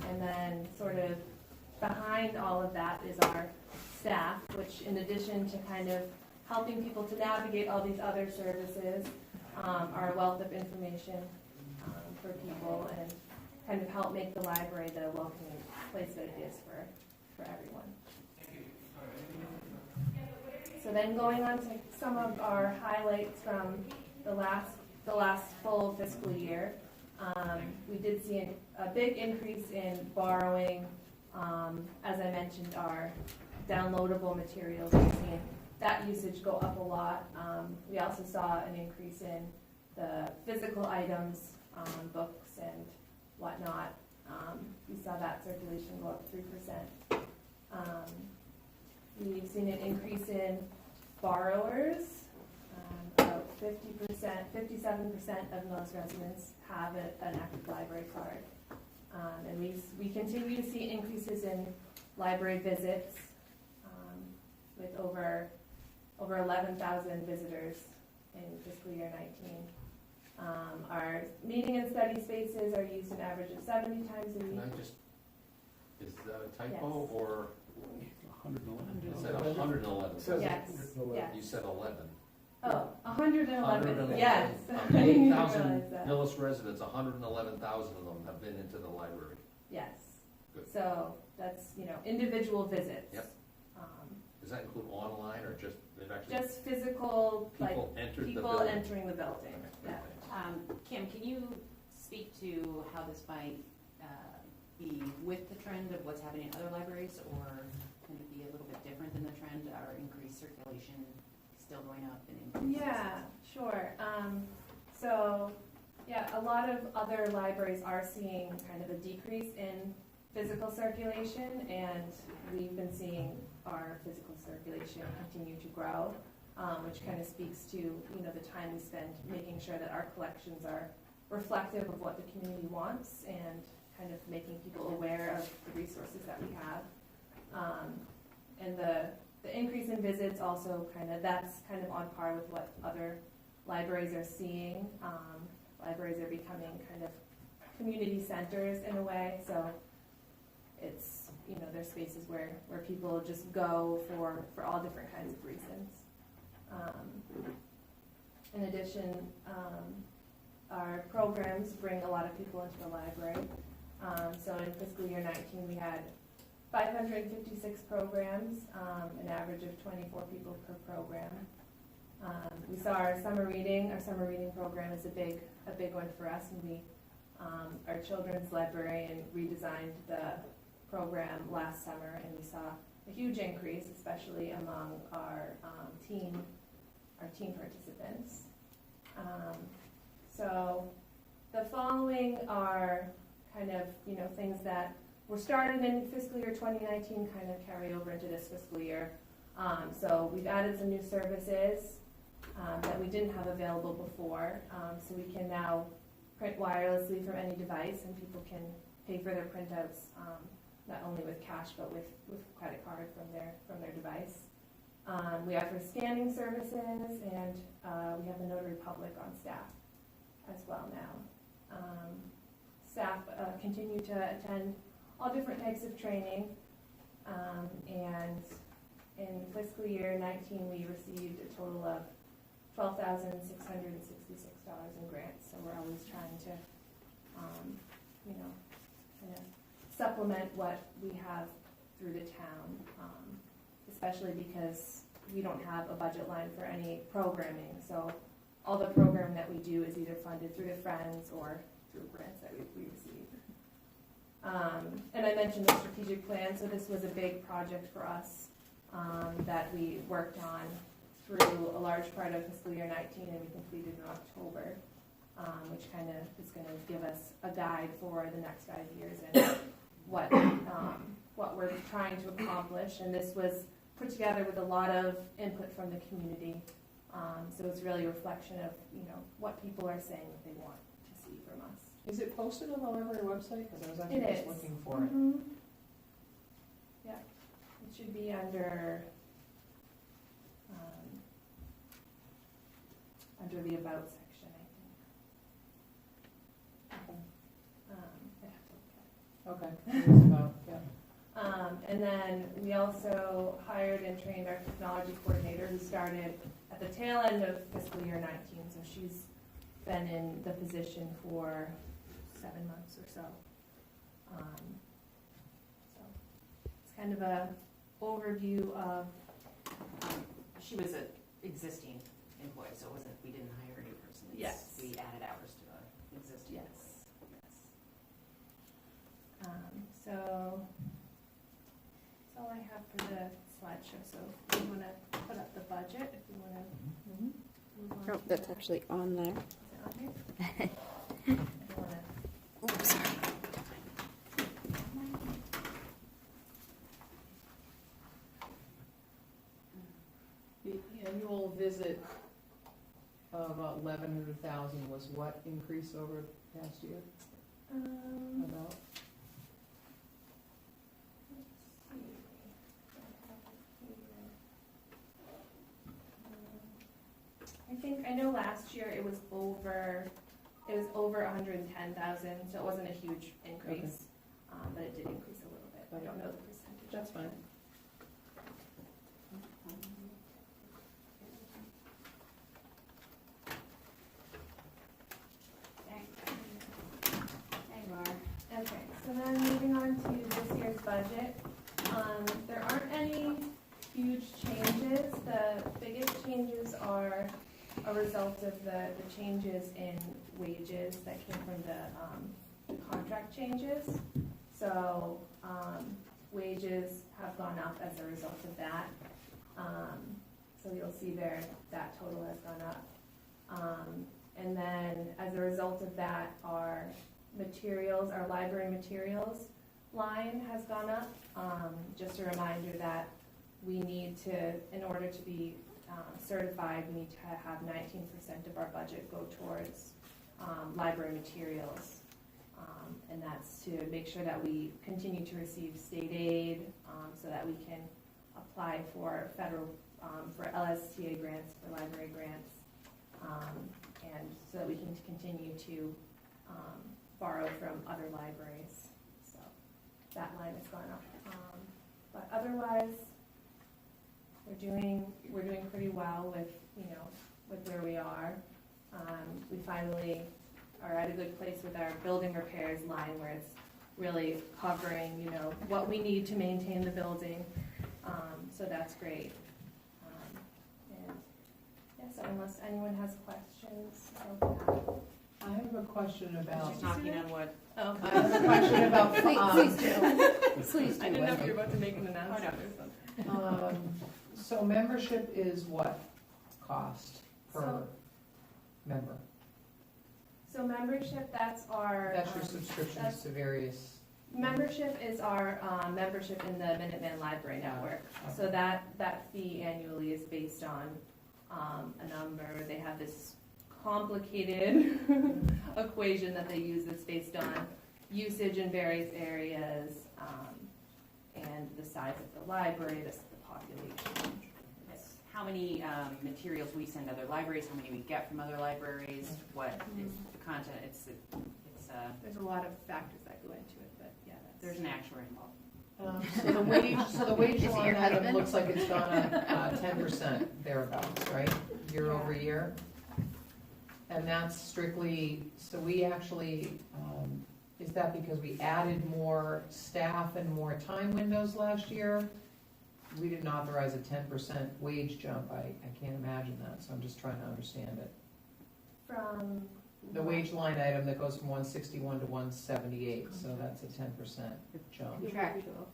And then sort of behind all of that is our staff, which in addition to kind of helping people to navigate all these other services, are a wealth of information for people and kind of help make the library the welcoming place that it is for everyone. So then going on to some of our highlights from the last full fiscal year, we did see a big increase in borrowing. As I mentioned, our downloadable materials, we've seen that usage go up a lot. We also saw an increase in the physical items, books and whatnot. We saw that circulation go up 3%. We've seen an increase in borrowers. About 50%, 57% of Millis residents have an active library card. And we continue to see increases in library visits, with over 11,000 visitors in fiscal year 19. Our meeting and study spaces are used an average of 70 times a week. Is that a typo or? 111. It said 111. Yes. You said 11. Oh, 111. 111. Yes. Of I the didn't 8,000 realize that. Millis residents, 111,000 of them have been into the library. Yes. Good. So that's, individual visits. Yep. Does that include online or just, they've actually? Just physical, People entered the people building. entering the building. Yeah. Kim, can you speak to how this might be with the trend of what's happening in other libraries, or can it be a little bit different than the trend? Our increased circulation still going up and increased? Yeah, sure. A lot of other libraries are seeing kind of a decrease in physical circulation, and we've been seeing our physical circulation continue to grow, which kind of speaks to the time we spend making sure that our collections are reflective of what the community wants and kind of making people aware of the resources that we have. And the increase in visits also that's kind of on par with what other libraries are seeing. Libraries are becoming kind of community centers in a way, so it's, there's spaces where people just go for all different kinds of reasons. In addition, our programs bring a lot of people into the library. So in fiscal year 19, we had 556 programs, an average of 24 people per program. We saw our summer reading program is a big one for us, and our children's librarian redesigned the program last summer, and we saw a huge increase, especially among our teen participants. So the following are kind of things that were started in fiscal year 2019 kind of carry over into this fiscal year. So we've added some new services that we didn't have available before. So we can now print wirelessly from any device, and people can pay for their printouts not only with cash but with credit card from their device. We offer scanning services, and we have the Notary Public on staff as well now. Staff continue to attend all different types of training, and in fiscal year 19 we received a total of $12,666 in grants, so we're always trying to kind of supplement what we have through the town, especially because we don't have a budget line for any programming, so all the programming that we do is either funded through the Friends or through grants that we receive. And I mentioned the strategic plan, so this was a big project for us that we worked on through a large part of fiscal year 19, and we completed in October, which kind of is going to give us a guide for the next 5 years and what we're trying to accomplish. And this was put together with a lot of input from the community, so it's really a reflection of what people are saying that they want to see from us. Is it posted on the library website? Because I was actually It just is. looking for it. Yeah, it should be under the About section, I think. I have to look at it. Okay. It was about, yeah. And then we also hired and trained our technology coordinator who started at the tail end of fiscal year 19. So she's been in the position for 7 months or so. So it's kind of a overview of. She was an existing employee, so it wasn't, we didn't hire a new person. It's- Yes. We added hours to an existing. Yes. So that's all I have for the slideshow. So if you want to put up the budget, if you want to move on. Oh, to that's that. actually on there. Is it on here? I don't wanna- Oops, sorry. The annual visit of about 1,100,000 was what increase over the past year? About? I know last year it was over 110,000, so it wasn't a huge increase, but it did increase a little bit. I don't know the percentage. That's fine. Okay, so then moving on to this year's budget, there aren't any huge changes. The biggest changes are a result of the changes in wages that came from the contract changes. So wages have gone up as a result of that. So you'll see there that total has gone up. And then as a result of that, our library materials line has gone up. Just a reminder that we need to, in order to be certified, we need to have 19% of our budget go towards library materials. And that's to make sure that we continue to receive state aid, so that we can apply for federal, for LSTA grants, for library grants, and so that we can continue to borrow from other libraries. So that line has gone up. But otherwise, we're doing pretty well with, with where we are. We finally are at a good place with our building repairs line where it's really covering, what we need to maintain the building. So that's great. And yeah, so unless anyone has questions, I'll be happy. I have a question about, She's knocking on wood. Oh. I have a question about, Please do. Please do. I didn't know if you were about to make an announcement or something. so membership is what cost per So- member? So membership, that's our. That's your subscriptions to various, Membership is our membership in the Minuteman Library Network. So that fee annually is based on a number. They have this complicated equation that they use that's based on usage in various areas, and the size of the library, the population. It's how many materials we send other libraries, how many we get from other libraries, what is the content, it's There's a lot of factors that go into it, but yeah, there's an actuary involved. so the wage Is it line your item husband? looks like it's gone up 10% thereabouts, right? Year over year? And that's strictly, so we actually, is that because we added more staff and more time windows last year? We didn't authorize a 10% wage jump, I can't imagine that, so I'm just trying to understand it. from. The wage line item that goes from 161 to 178, so that's a 10% jump. Contractual.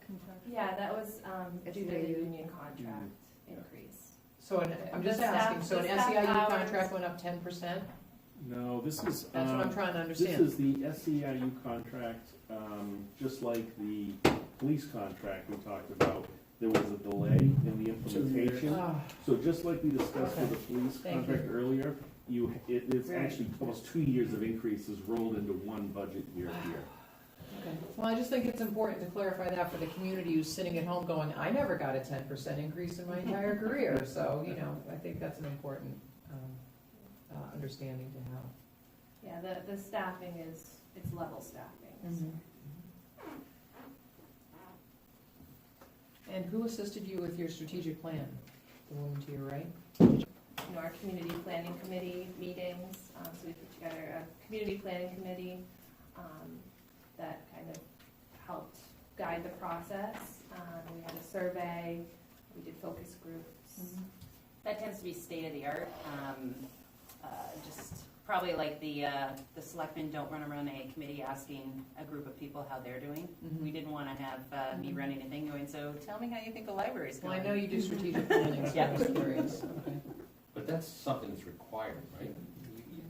Yeah, that was It's due to the new. union contract increase. So I'm just The staff- asking, so an the staff SEIU hours- contract went up 10%? No, this is. That's what I'm trying to This understand. is the SEIU contract, just like the police contract we talked about. There was a delay in the implementation. Ah, So just like we discussed with the police Thank contract earlier, it's Right. actually almost 2 years of increases rolled into one budget year here. okay. Well, I just think it's important to clarify that for the community who's sitting at home going, I never got a 10% increase in my entire career. So, I think that's an important understanding to have. Yeah, the staffing it's level staffing. Mm-hmm. who assisted you with your strategic plan? The woman to your right? You know, our community planning committee meetings, so we put together a community planning committee, that kind of helped guide the process. We had a survey, we did focus groups. That tends to be state of the art. Just probably like the selectmen don't run around a committee asking a group of people how they're doing. Mhm. We didn't want to have me running a thing going, so tell me how you think the library's Well, going. I know you do strategic planning, so I was curious. Okay. But that's something that's required, right?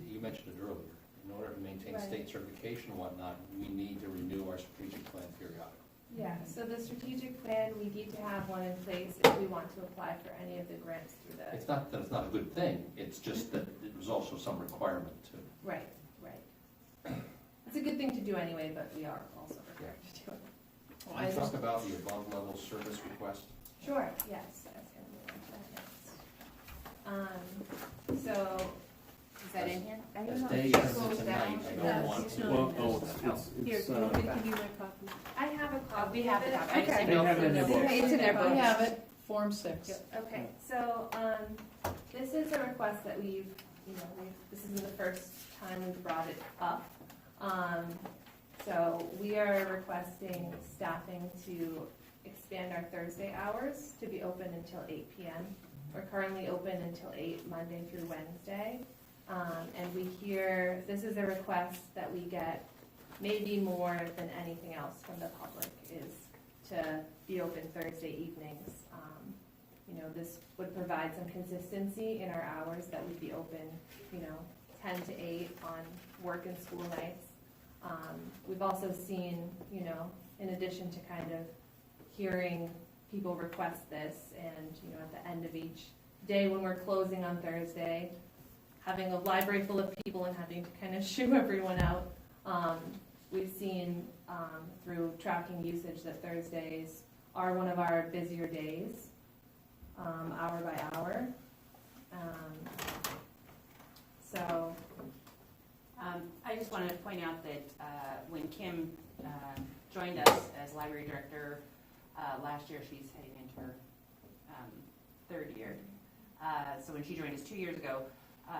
You mentioned it earlier. In order to maintain Right. state certification and whatnot, we need to renew our strategic plan periodically. Yeah, so the strategic plan, we need to have one in place if we want to apply for any of the grants through the. It's not that it's not a good thing, it's just that it was also some requirement too. Right, right. It's a good thing to do anyway, but we are also required to do it. Well, Can I you talk just, about the above level service request? Sure, yes, I was gonna move on to that next. So, Is that in here? I As don't know. day if it ends goes into down. night, I It don't does. want It's to. not Well, in oh, this. it's, Here, it's, can you give me my copy? I have a copy. We have of the it. copy. I just Okay. didn't They know have if it in their was- books. Okay, it's in their we books. have it, Form 6. Okay, so, this is a request that this isn't the first time we've brought it up. So we are requesting staffing to expand our Thursday hours to be open until 8 PM. We're currently open until 8, Monday through Wednesday. And this is a request that we get maybe more than anything else from the public, is to be open Thursday evenings. This would provide some consistency in our hours, that we'd be open, 10 to 8 on work and school nights. We've also seen, in addition to kind of hearing people request this, and, at the end of each day when we're closing on Thursday, having a library full of people and having to kind of shoo everyone out, we've seen through tracking usage that Thursdays are one of our busier days, hour by hour. So, I just wanted to point out that when Kim joined us as library director last year, she's heading into her third year. So when she joined us 2 years ago,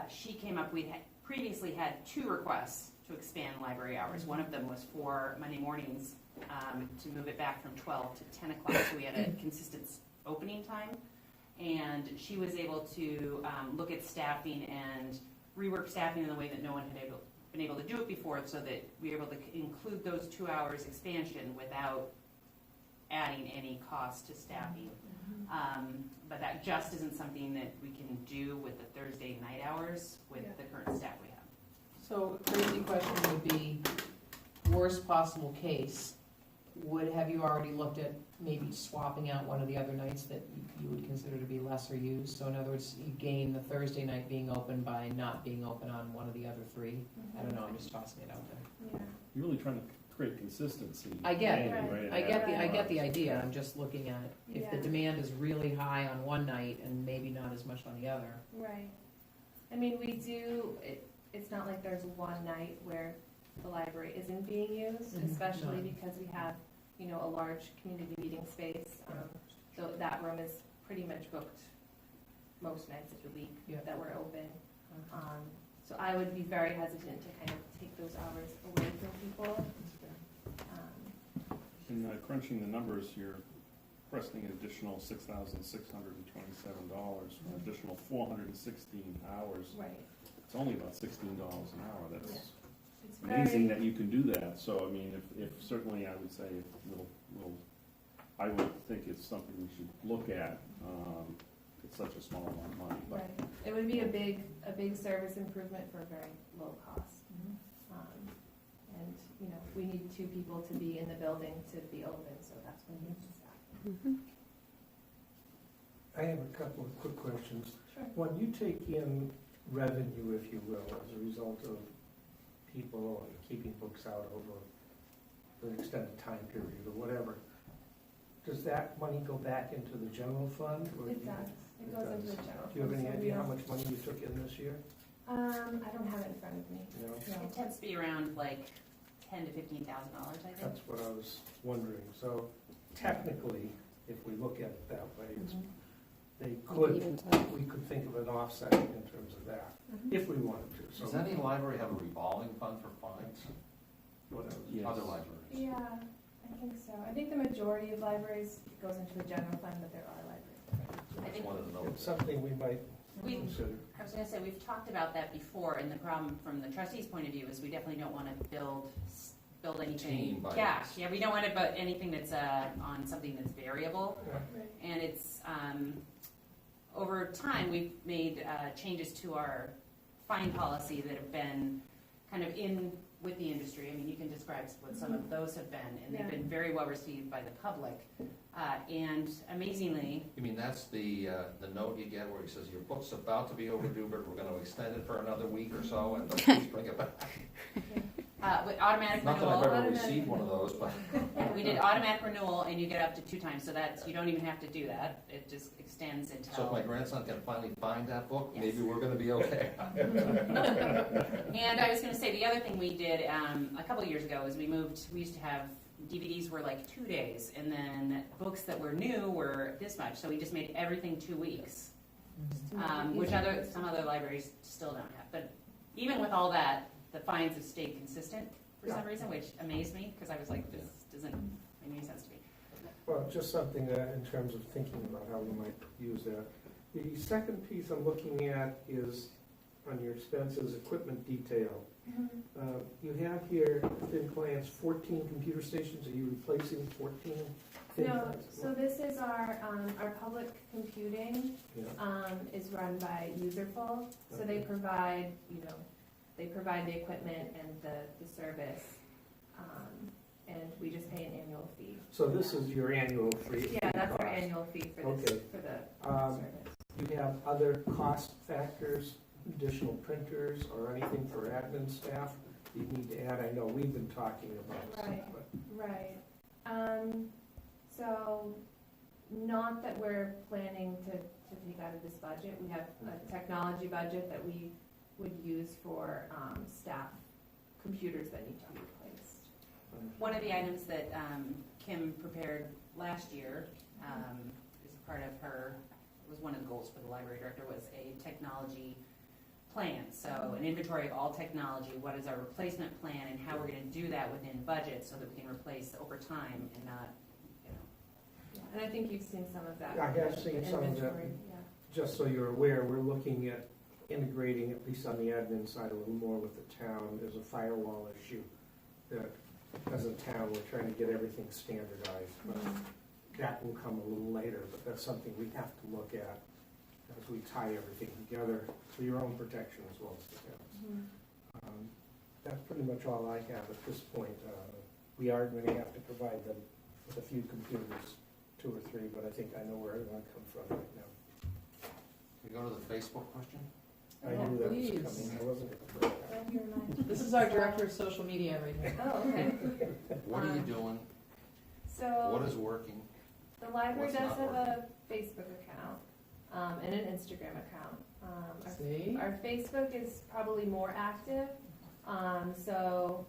she came up, we had previously had 2 requests to expand library hours. One of them was for Monday mornings, to move it back from 12 to 10 o'clock, so we had a consistent opening time. And she was able to look at staffing and rework staffing in the way that no one had been able to do it before, so that we were able to include those 2 hours expansion without adding any cost to staffing. But that just isn't something that we can do with the Thursday night hours with the current staff we have. So crazy question would be, worst possible case, have you already looked at maybe swapping out one of the other nights that you would consider to be lesser used? So in other words, you gain the Thursday night being open by not being open on one of the other 3? I don't know, I'm just tossing it out there. yeah. you're really trying to create consistency. I get it. mainly, right? I get the idea, I'm just looking at, if the Yeah. demand is really high on one night and maybe not as much on the other. Right. I mean, we do, it's not like there's one night where the library isn't being used, Mhm. especially No. because we have, a large community meeting space. So that room is pretty much booked most nights of the week Yeah. that we're open. So I would be very hesitant to kind of take those hours away from people. In crunching the numbers, you're requesting an additional $6,627 for an additional 416 hours. Right. It's only about $16 an hour. That's It's amazing very, that you can do that. So, I mean, if certainly I would say, I would think it's something we should look at. It's such a small amount of money, but right. It would be a big service improvement for a very low cost. And, we need 2 people to be in the building to be open, so that's when we need to staff. I have a couple of quick questions. Sure. When you take in revenue, if you will, as a result of people keeping books out over an extended time period or whatever, does that money go back into the general fund? Or It does. It goes into the general. Do you have any fund, so idea we how don't- much money you took in this year? I don't have it in front of me. No? No. It tends to be around like $10,000 to $15,000, I think. That's what I was wondering. So technically, if we look at it that way. Mm-hmm. They Maybe could, even so. we could think of an offset in terms of that, Mhm. if we wanted to, so. Does any library have a revolving fund for fines? What else? Yes. Other libraries? Yeah, I think so. I think the majority of libraries goes into the general fund, but there are libraries. I just wanted to know. It's something we might We- consider. I was gonna say, we've talked about that before, and the problem from the trustee's point of view is we definitely don't wanna build anything Team by- cash. Yeah, we don't wanna put anything that's, on something that's variable. Right. And it's, over time, we've made changes to our fine policy that have been kind of in with the industry. I mean, you can describe what some of those have been, and they've Yeah. been very well received by the public. And amazingly, You mean that's the note you get where he says, your book's about to be overdue, but we're gonna extend it for another week or so, and please bring it back. with automatic Not that I've renewal, ever received one of those, but. yeah, we did automatic renewal, and you get up to 2 times, so that's, you don't even have to do that. It just extends until. So if my grandson can finally find that book, Yes. maybe we're gonna be okay. And I was gonna say, the other thing we did, a couple of years ago is we used to have, DVDs were like 2 days, and then books that were new were this much, so we just made everything 2 weeks. Which some other libraries still don't have, but even with all that, the fines have stayed consistent for some reason, which amazed me, because I was like, this doesn't make any sense to me. Well, just something in terms of thinking about how we might use that. The second piece I'm looking at is on your expenses, equipment detail. You have here, thin plants, 14 computer stations. Are you replacing 14 thin No, plants? so this is our public computing, Yeah. is run by Userful. So they Okay. provide, they provide the equipment and the service, and we just pay an annual fee. So this is your annual fee? Yeah, that's our cost. annual fee for Okay. this, for the Um, service. You have other cost factors, additional printers, or anything for admin staff you need to add? I know we've been talking about some, Right. but Right. So, not that we're planning to take out of this budget. We have a technology budget that we would use for staff computers that need to be replaced. One of the items that Kim prepared last year, as part of her, was one of the goals for the library director, was a technology plan. So an inventory of all technology, what is our replacement plan, and how we're gonna do that within budget so that we can replace over time and not, Yeah, and I think you've seen some of that. I have seen some of that. Inventory, yeah. just so you're aware, we're looking at integrating, at least on the admin side, a little more with the town. There's a firewall issue that, as a town, we're trying to get everything standardized. But that will come a little later, but that's something we have to look at as we tie everything together for your own protection as well as the town's. That's pretty much all I have at this point. We are going to have to provide them with a few computers, 2 or 3, but I think I know where I want to come from right now. We go to the Facebook question? I knew that was Please. coming, I wasn't afraid. Glad you reminded me. This is our director of social media right here. Oh, okay. What are you doing? So. What is working? The library What's does not have a Facebook account, and an Instagram account. See? Our Facebook is probably more active, so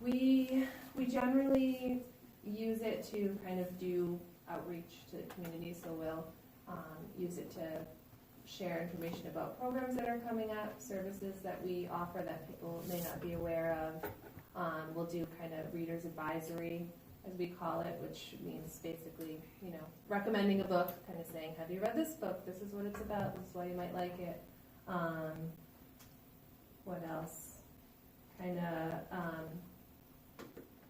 we generally use it to kind of do outreach to the community, so we'll use it to share information about programs that are coming up, services that we offer that people may not be aware of. We'll do kind of reader's advisory, as we call it, which means basically, recommending a book, kind of saying, have you read this book? This is what it's about. This is why you might like it. What else? Kind of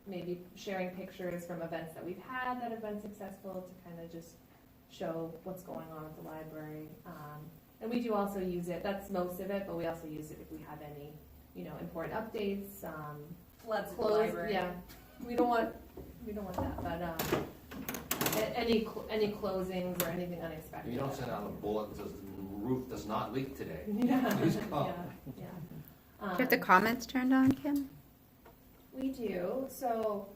maybe sharing pictures from events that we've had that have been successful to kind of just show what's going on at the library. And we do also use it. That's most of it, but we also use it if we have any, important updates. floods at the Close, library. yeah. We don't want that, but any closings or anything unexpected. You don't send out a bulletin that says the roof does not leak today. Yeah, Please call. yeah. Do you have the comments turned on, Kim? We do. So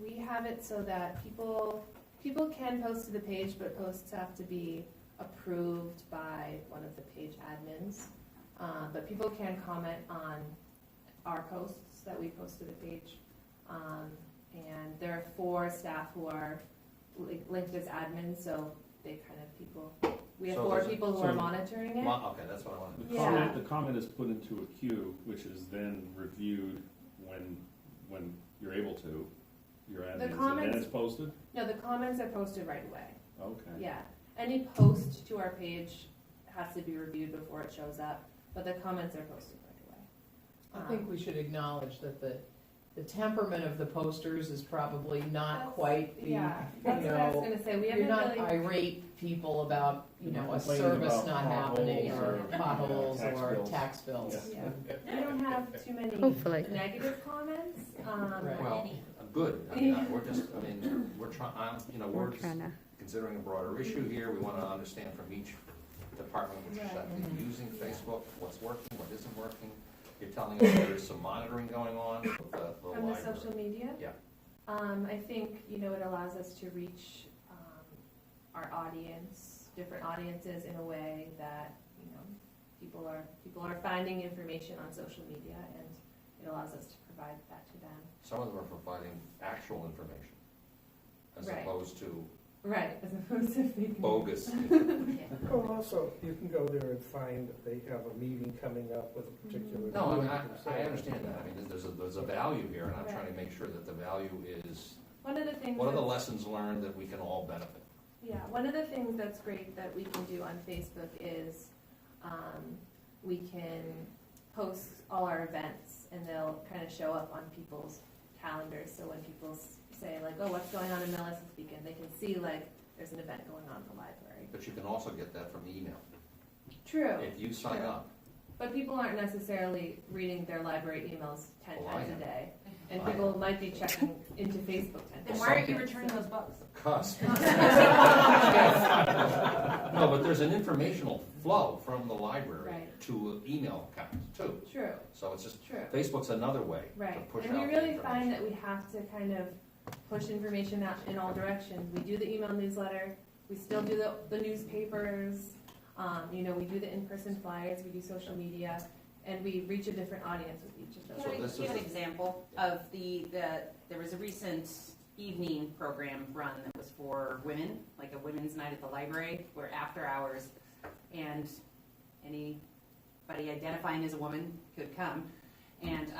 we have it so that people can post to the page, but posts have to be approved by one of the page admins. But people can comment on our posts that we post to the page. And there are 4 staff who are linked as admins, so they kind of we have So 4 there's a- people who so- are monitoring it. Okay, that's what I wanted. Yeah. The comment is put into a queue, which is then reviewed when you're able to, your admins, and then comments- it's posted? No, the comments are posted right away. Okay. Yeah, any post to our page has to be reviewed before it shows up, but the comments are posted right away. I think we should acknowledge that the temperament of the posters is probably not That's- quite the, Yeah, you that's what I was know, gonna say, we you're haven't not really, irate people about, you know, a Complaining service about not potholes happening, or or, potholes, tax or bills. tax bills. yeah, we don't have too many Hopefully. negative comments, Right. Well, good, I mean, we're just, I mean, we're trying, you know, We're we're trying to, considering a broader issue here, we wanna understand from each department which is Right. actually using Facebook, what's working, what isn't working. You're telling us there is some monitoring going on with the from the library. social media. Yeah. I think, it allows us to reach, our audience, different audiences in a way that, people are finding information on social media, and it allows us to provide that to them. Some of them are providing actual information, as Right. opposed to Right, as opposed to fake news. bogus. Oh, also, you can go there and find that they have a meeting coming up with a particular. No, I mean, group I and so understand that, I mean, there's a value here, and I'm trying to make sure that the value is, One of the things. what are the that's- lessons learned that we can all benefit? Yeah, one of the things that's great that we can do on Facebook is, we can post all our events, and they'll kind of show up on people's calendars, so when people say like, oh, what's going on in Millis this weekend, they can see like, there's an event going on in the library. But you can also get that from email. True, If you sign True. up, but people aren't necessarily reading their library emails 10 Well, I times a am. day, and I people might be checking into Facebook 10 Then times. why aren't you returning those books? cusp. No, but there's an informational flow from the library Right. to email accounts too. True, So it's just, true. Facebook's another way to Right, push out and we the really find information. that we have to kind of push information out in all directions. We do the email newsletter, we still do the newspapers, we do the in-person flyers, we do social media, and we reach a different audience with each of those. So Can I this give is an a- example of there was a recent evening program run that was for women, like a women's night at the library, where after hours, and anybody identifying as a woman could come. And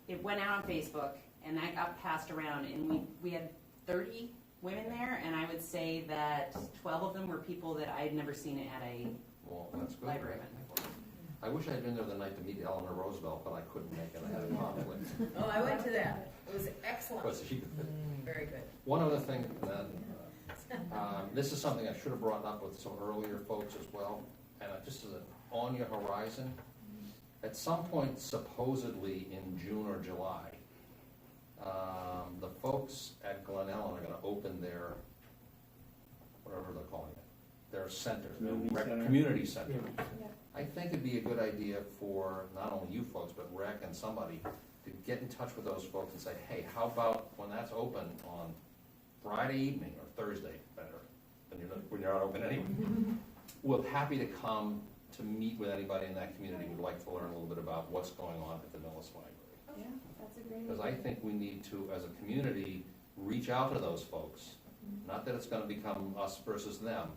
it went out on Facebook, and that got passed around, and we had 30 women there, and I would say that 12 of them were people that I had never seen at a Well, that's good. library event before. I wish I'd been there the night to meet Eleanor Roosevelt, but I couldn't make it, I had a conflict. Oh, I went to that. It was excellent. But she- Very good. One other thing, then, this is something I should have brought up with some earlier folks as well, and just as an on your horizon, at some point supposedly in June or July, the folks at Glen Ellen are gonna open their, whatever they're calling it, their center, their Community center. community center. Yeah. I think it'd be a good idea for not only you folks, but Rec and somebody to get in touch with those folks and say, hey, how about when that's open on Friday evening or Thursday, better, when you're not open anyway. We're happy to come to meet with anybody in that community who'd like to learn a little bit about what's going on at the Millis Library. Yeah, that's a great Because I idea. think we need to, as a community, reach out to those folks. Not that it's gonna become us versus them,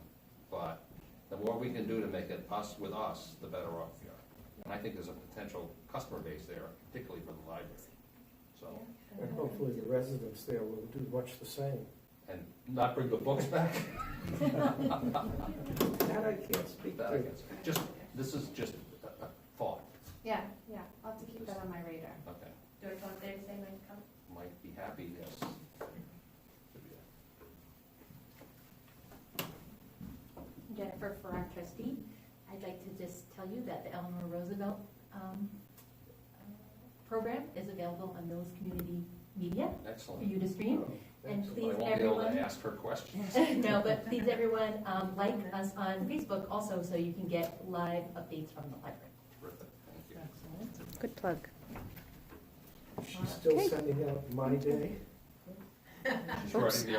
but the more we can do to make it us with us, the better off we are. And I think there's a potential customer base there, particularly for the library. So, Yeah. And hopefully the residents there will do much the same. and not bring the books back. That I can't speak That I to. guess. Just, this is just a thought, Yeah, I'll have to keep that on my radar. okay? Do I come there to say my come? Might be happy, yes. Should be there. Jennifer, for our trustee, I'd like to just tell you that the Eleanor Roosevelt program is available on Millis Community Media for Excellent. you to stream. And But I please, won't be able to everyone, ask her questions. no, but please, everyone, like us on Facebook also, so you can get live updates from the library. Terrific, thank you. Excellent. good plug. She's still Okay. sending out My Day. She's writing the